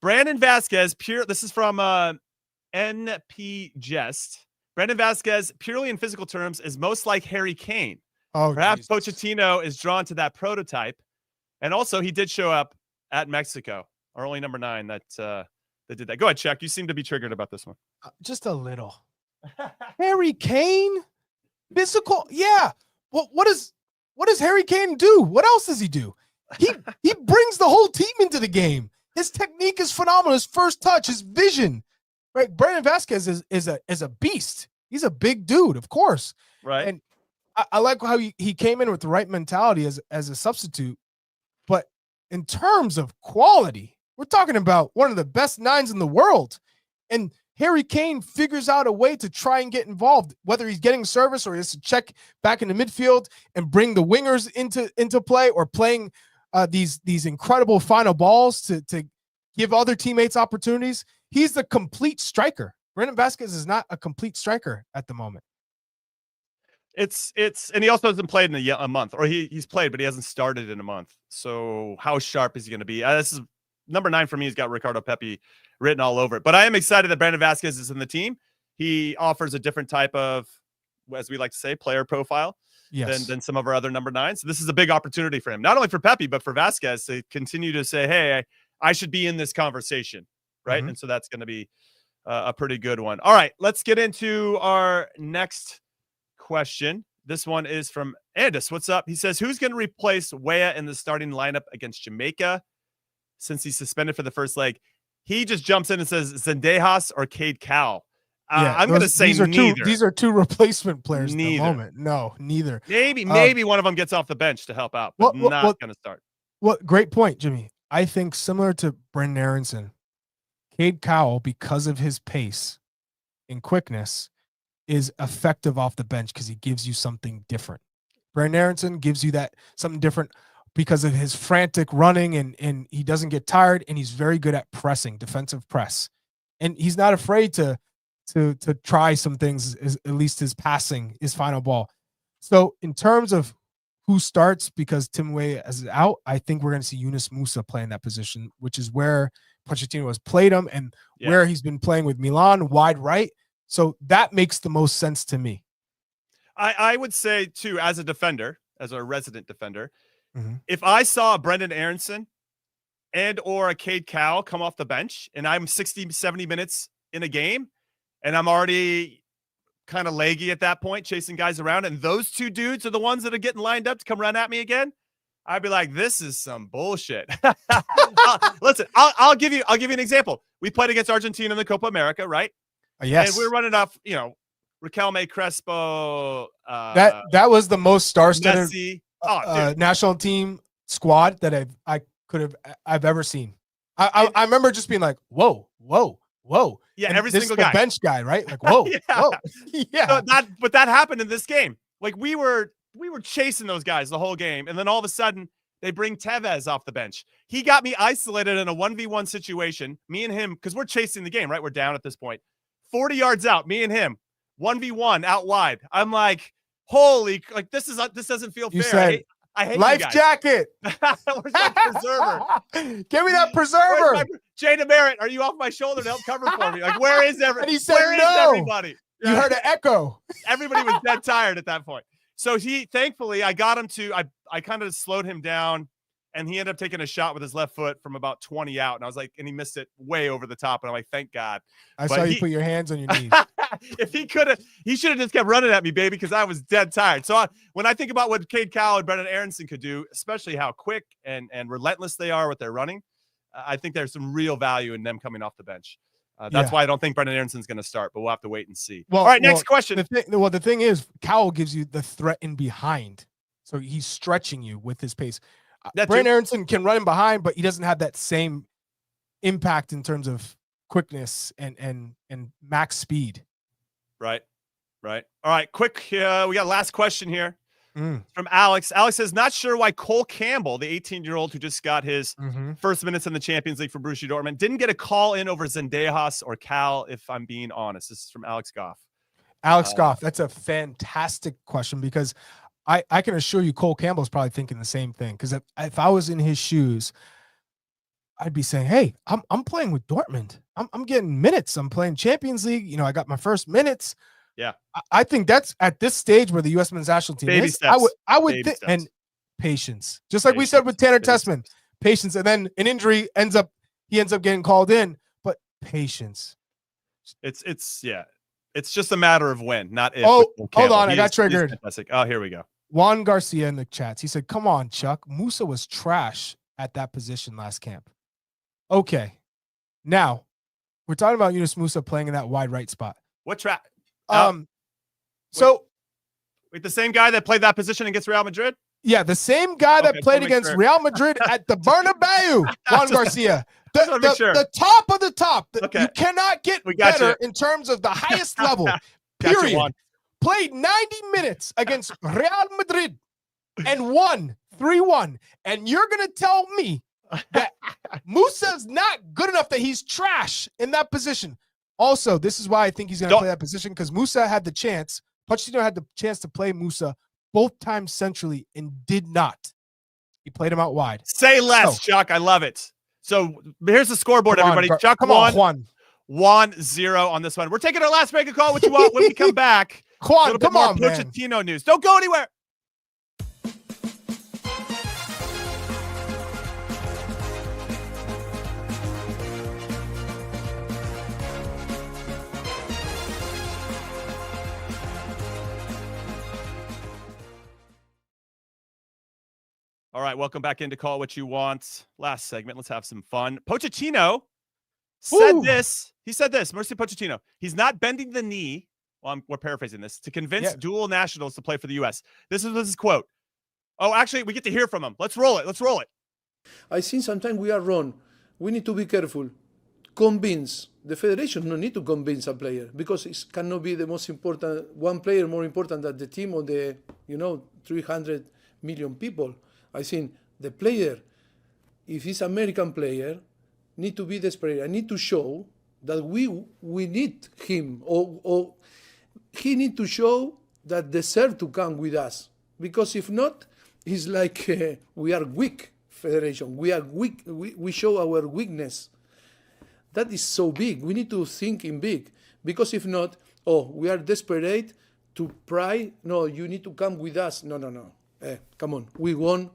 Brandon Vasquez, this is from NP Jest. Brandon Vasquez, purely in physical terms, is most like Harry Kane. Perhaps Jesus. Pochettino is drawn to that prototype. And also, he did show up at Mexico, our only number 9 that did that. Go ahead, Chuck. You seem to be triggered about this one. Just a little. Harry Kane? Physical? Yeah. Well, what does Harry Kane do? What else does he do? He brings the whole team into the game. His technique is phenomenal. His first touch, his vision. Right? Brandon Vasquez is a beast. He's a big dude, of course. Right. And I like how he came in with the right mentality as a substitute. But in terms of quality, we're talking about one of the best 9s in the world. And Harry Kane figures out a way to try and get involved, whether he's getting service or he has to check back in the midfield and bring the wingers into play, or playing these incredible final balls to give other teammates opportunities. He's the complete striker. Brandon Vasquez is not a complete striker at the moment. And he also hasn't played in a month, or he's played, but he hasn't started in a month. So how sharp is he going to be? This is number 9 for me. He's got Ricardo Pepi written all over it, but I am excited that Brandon Vasquez is in the team. He offers a different type of, as we like to say, player profile than some of our other number 9s. So this is a big opportunity for him, not only for Pepi, but for Vasquez to continue to say, hey, I should be in this conversation. Right. And so that's going to be a pretty good one. All right, let's get into our next question. This one is from Andis. What's up? He says, who's going to replace Weah in the starting lineup against Jamaica since he's suspended for the first leg? He just jumps in and says Zendejas or Cade Cowell. I'm going to say neither. These are 2 replacement players at the moment. No, neither. Maybe one of them gets off the bench to help out, but not going to start. Well, great point, Jimmy. I think similar to Brendan Aronson, Cade Cowell, because of his pace and quickness, is effective off the bench because he gives you something different. Brendan Aronson gives you that something different because of his frantic running, and he doesn't get tired, and he's very good at pressing, defensive press. And he's not afraid to try some things, at least his passing, his final ball. So in terms of who starts, because Tim Weah is out, I think we're going to see Ream Musah play in that position, which is where Pochettino has played him and where he's been playing with Milan, wide right. So that makes the most sense to me. I would say, too, as a defender, as a resident defender, if I saw Brendan Aronson and or a Cade Cowell come off the bench, and I'm 60, 70 minutes in a game, and I'm already kind of leggy at that point, chasing guys around, and those two dudes are the ones that are getting lined up to come run at me again, I'd be like, this is some bullshit. Listen, I'll give you an example. We played against Argentina in the Copa America, right? Yes. And we're running off, Riquelme, Crespo. That was the most star-studded Messi. national team squad that I've ever seen. I remember just being like, whoa. Yeah, and every this single is the guy. bench guy, right? Like, whoa, whoa. Yeah. So but that happened in this game. Like we were chasing those guys the whole game, and then all of a sudden they bring Tevez off the bench. He got me isolated in a 1v1 situation. Me and him, because we're chasing the game, right? We're down at this point. 40 yards out, me and him, 1v1 out wide. I'm like, holy, like this doesn't feel You fair. said, I hate life you guys. jacket. Where's that preserver? Give me that preserver. Jada Merritt, are you off my shoulder to help cover for me? Like, where is And he said, where is no. everybody? You heard an echo. Everybody was dead tired at that point. So thankfully, I got him to, I kind of slowed him down, and he ended up taking a shot with his left foot from about 20 out. And I was like, and he missed it way over the top. And I'm like, thank God. I saw you put your hands on your knees. If he should have just kept running at me, baby, because I was dead tired. So when I think about what Cade Cowell and Brendan Aronson could do, especially how quick and relentless they are with their running, I think there's some real value in them coming off the bench. That's why I don't think Brendan Aronson's going to start, but we'll have to wait and see. All right, next question. The thing is, Cowell gives you the threat in behind. So he's stretching you with his pace. Brendan Aronson can run in behind, but he doesn't have that same impact in terms of quickness and max speed. Right. All right, quick. We got last question here from Alex. Alex says, not sure why Cole Campbell, the 18-year-old who just got his first minutes in the Champions League for Borussia Dortmund, didn't get a call in over Zendejas or Cal, if I'm being honest. This is from Alex Goff. Alex Goff, that's a fantastic question, because I can assure you Cole Campbell's probably thinking the same thing, because if I was in his shoes, I'd be saying, hey, I'm playing with Dortmund. I'm getting minutes. I'm playing Champions League. I got my first minutes. Yeah. I think that's at this stage where the U.S. men's national team Baby is. steps. I would think, and patience. Just like we said with Tanner Tessman, patience. And then an injury ends up getting called in, but patience. It's just a matter of when, not if. Oh, hold on. I got triggered. Oh, here we go. Juan Garcia in the chats. He said, come on, Chuck. Musah was trash at that position last camp. Okay. Now, we're talking about Yunus Musah playing in that wide right spot. What track? So wait, the same guy that played that position against Real Madrid? Yeah, the same guy that played against Real Madrid at the Bernabeu, Juan Garcia. The top of the top. You cannot get better in terms of the highest level. Period. Played 90 minutes against Real Madrid and won 3-1. And you're going to tell me that Musah's not good enough, that he's trash in that position. Also, this is why I think he's going to play that position, because Musah had the chance. Pochettino had the chance to play Musah both times centrally and did not. He played him out wide. Say less, Chuck. I love it. So here's the scoreboard, everybody. Chuck won 1-0 on this one. We're taking our last break and call what you want when we come back. Juan, come on, Pochettino news. Don't go anywhere. All right, welcome back into Call What You Want. Last segment, let's have some fun. Pochettino said this. He said this, Mauricio Pochettino. He's not bending the knee, we're paraphrasing this, to convince dual nationals to play for the U.S. This is his quote. Oh, actually, we get to hear from him. Let's roll it. I think sometimes we are wrong. We need to be careful. Convince. The federation no need to convince a player, because it cannot be the most important, one player more important than the team or the 300 million people. I think the player, if he's American player, need to be desperate. I need to show that we need him, or he need to show that deserve to come with us. Because if not, it's like we are weak federation. We are weak. We show our weakness. That is so big. We need to think in big. Because if not, we are desperate to pry. No, you need to come with us. No. Come on. We won.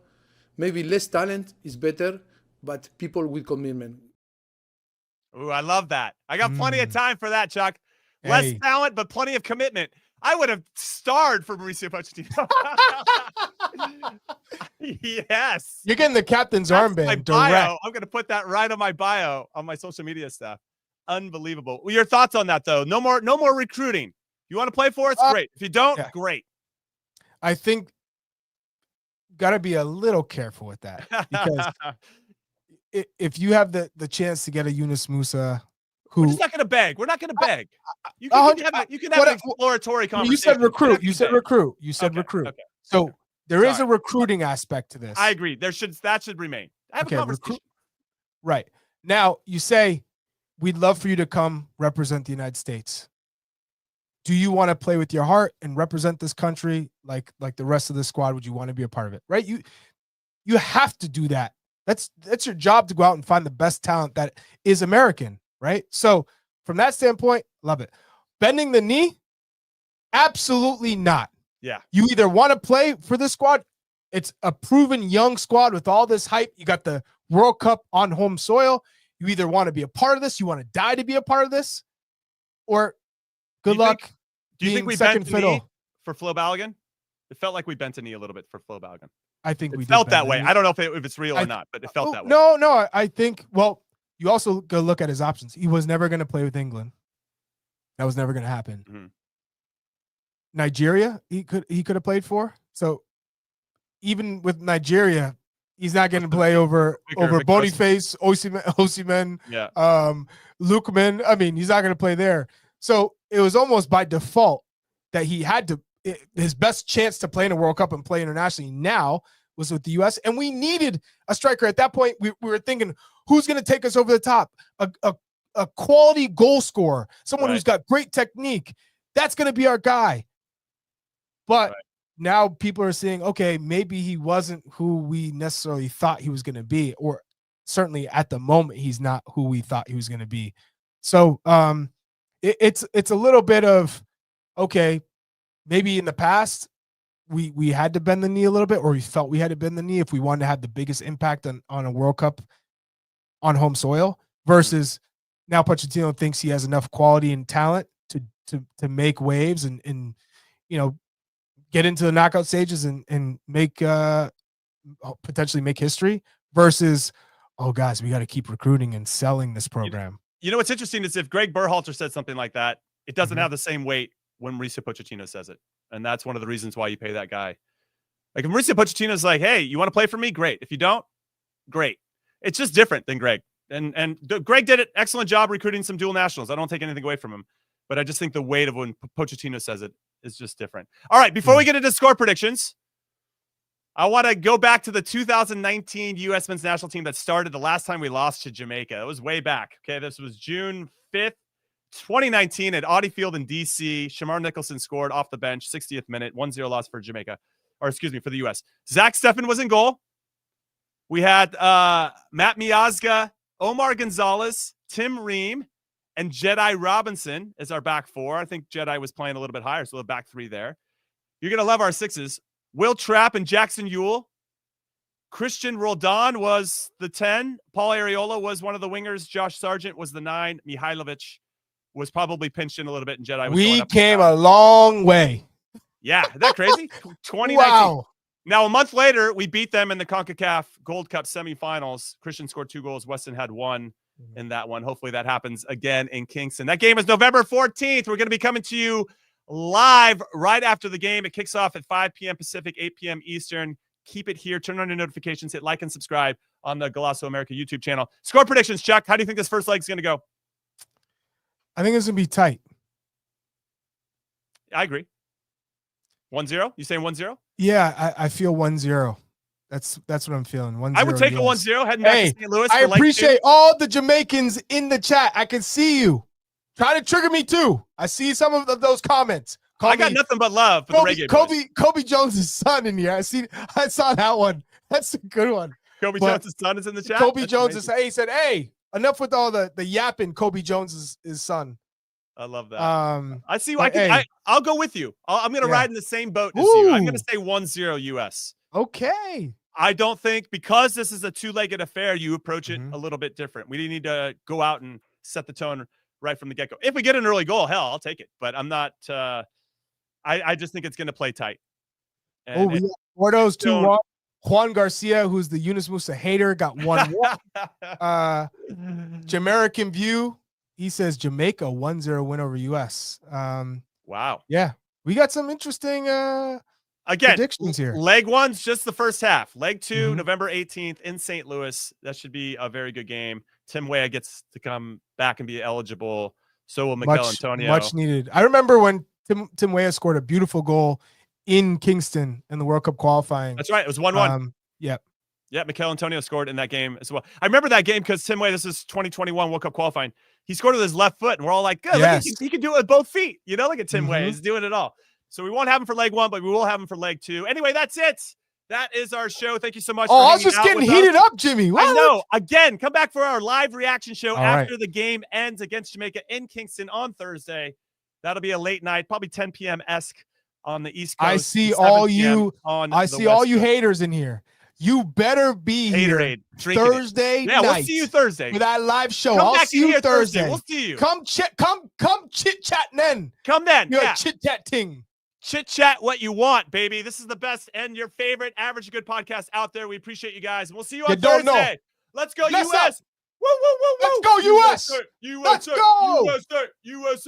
Maybe less talent is better, but people with commitment. Ooh, I love that. I got plenty of time for that, Chuck. Less Hey. talent, but plenty of commitment. I would have starred for Mauricio Pochettino. Yes. You're getting the captain's That's my armband bio. direct. I'm going to put that right on my bio on my social media stuff. Unbelievable. Well, your thoughts on that, though? No more recruiting. You want to play for us? Great. If you don't, great. I think got to be a little careful with that, because if you have the chance to get a Yunus Musah, we're just not going to beg. We're not going to beg. You can have an exploratory conversation. You said recruit. You said recruit. You said recruit. Okay. So there is a recruiting aspect to this. I agree. That should remain. Have a conversation. Right. Now, you say, we'd love for you to come represent the United States. Do you want to play with your heart and represent this country like the rest of the squad? Would you want to be a part of it? Right? You have to do that. That's your job, to go out and find the best talent that is American, right? So from that standpoint, love it. Bending the knee? Absolutely not. Yeah. You either want to play for this squad. It's a proven young squad with all this hype. You got the World Cup on home soil. You either want to be a part of this, you want to die to be a part of this, or good luck. Do you think we bent the knee for Flo Balogun? It felt like we bent a knee a little bit for Flo Balogun. I think we felt that way. I don't know if it's real or not, but it felt that way. No. I think, well, you also go look at his options. He was never going to play with England. That was never going to happen. Mm-hmm. Nigeria, he could have played for. So even with Nigeria, he's not going to play over Boniface, Osimhen, Lukman. I mean, he's not going to play there. So it was almost by default that he had to. His best chance to play in a World Cup and play internationally now was with the U.S. And we needed a striker. At that point, we were thinking, who's going to take us over the top? A quality goal scorer, someone who's got great technique. That's going to be our guy. But now people are saying, okay, maybe he wasn't who we necessarily thought he was going to be, or certainly at the moment, he's not who we thought he was going to be. So it's a little bit of, okay, maybe in the past we had to bend the knee a little bit, or we felt we had to bend the knee if we wanted to have the biggest impact on a World Cup on home soil, versus now Pochettino thinks he has enough quality and talent to make waves and get into the knockout stages and make potentially make history, versus, oh guys, we got to keep recruiting and selling this program. You know what's interesting is if Greg Berhalter said something like that, it doesn't have the same weight when Mauricio Pochettino says it. And that's one of the reasons why you pay that guy. Like, if Mauricio Pochettino is like, hey, you want to play for me? Great. If you don't, great. It's just different than Greg. And Greg did an excellent job recruiting some dual nationals. I don't take anything away from him. But I just think the weight of when Pochettino says it is just different. All right, before we get into score predictions, I want to go back to the 2019 U.S. men's national team that started the last time we lost to Jamaica. It was way back. Okay, this was June 5th. 2019 at Audi Field in D.C. Shamar Nicholson scored off the bench, 60th minute, 1-0 loss for Jamaica, or excuse me, for the U.S. Zach Steffen was in goal. We had Matt Miazga, Omar Gonzalez, Tim Ream, and Jedi Robinson as our back four. I think Jedi was playing a little bit higher, so the back three there. You're going to love our sixes. Will Trapp and Jackson Ewell. Christian Roldan was the 10. Paul Areola was one of the wingers. Josh Sargent was the 9. Mihailovic was probably pinched in a little bit, and Jedi was we came a long way. Yeah, isn't that crazy? 2019. Wow. Now, a month later, we beat them in the CONCACAF Gold Cup semifinals. Christian scored 2 goals. Weston had 1 in that one. Hopefully that happens again in Kingston. That game is November 14th. We're going to be coming to you live right after the game. It kicks off at 5 p.m. Pacific, 8 p.m. Eastern. Keep it here. Turn on your notifications. Hit like and subscribe on the Golasso America YouTube channel. Score predictions, Chuck. How do you think this first leg is going to go? I think it's going to be tight. I agree. 1-0? You saying 1-0? Yeah, I feel 1-0. That's what I'm feeling. 1-0. I would take a 1-0 heading back to St. Louis. I appreciate all the Jamaicans in the chat. I can see you. Try to trigger me too. I see some of those comments. I got nothing but love for the reggae boys. Kobe Jones' son in here. I saw that one. That's a good one. Kobe Jones' son is in the chat. Kobe Jones he said, "Hey, enough with all the yapping." Kobe Jones' his son. I love that. I see. I'll go with you. I'm going to ride in the same boat as you. I'm going to say 1-0 US. Okay. I don't think because this is a two-legged affair, you approach it Mhm. a little bit different. We need to go out and set the tone right from the get-go. If we get an early goal, hell, I'll take it. But I'm not. I just think it's going to play tight. Oh, we got Gordo's 2-1. don't- Juan Garcia, who's the UNIS Musah hater, got 1-1. Jamaican View, he says Jamaica 1-0 win over US. Wow. Yeah, we got some interesting Again, predictions here. leg one's just the first half. Leg two, Mhm. November 18th in St. Louis. That should be a very good game. Tim Weah gets to come back and be eligible. So will Mikel Antonio. Much needed. I remember when Tim Weah scored a beautiful goal in Kingston in the World Cup qualifying. That's right. It was 1-1. Yep. Yeah, Mikel Antonio scored in that game as well. I remember that game because Tim Weah, this is 2021 World Cup qualifying. He scored with his left foot, and we're all like, good, Yes. look, he can do it with both feet. You know, look at Tim Weah. Mhm. He's doing it all. So we won't have him for leg one, but we will have him for leg two. Anyway, that's it. That is our show. Thank you so much. Oh, for I was hanging just out getting with heated us. up, Jimmy. What? I know. Again, come back for our live reaction show All after the game ends against Jamaica in Kingston on Thursday. That'll be a late night, probably 10 p.m.-esque on the East Coast. I see and all 7 p.m. you. on I the see West all you Coast. haters in here. You better be here Haterade. Drinking it. Thursday Yeah, night. we'll see you Thursday. for that live show. Come I'll back see in you here Thursday. We'll see you. Come chit chat then. Come then. You're Yeah. a chit chat ting. Chit chat what you want, baby. This is the best and your favorite average good podcast out there. We appreciate you guys. And we'll see you on You don't know. Thursday. Let's go, Let's US. Woo, woo, woo, woo. Let's go, US. USA. Let's go. USA. USA.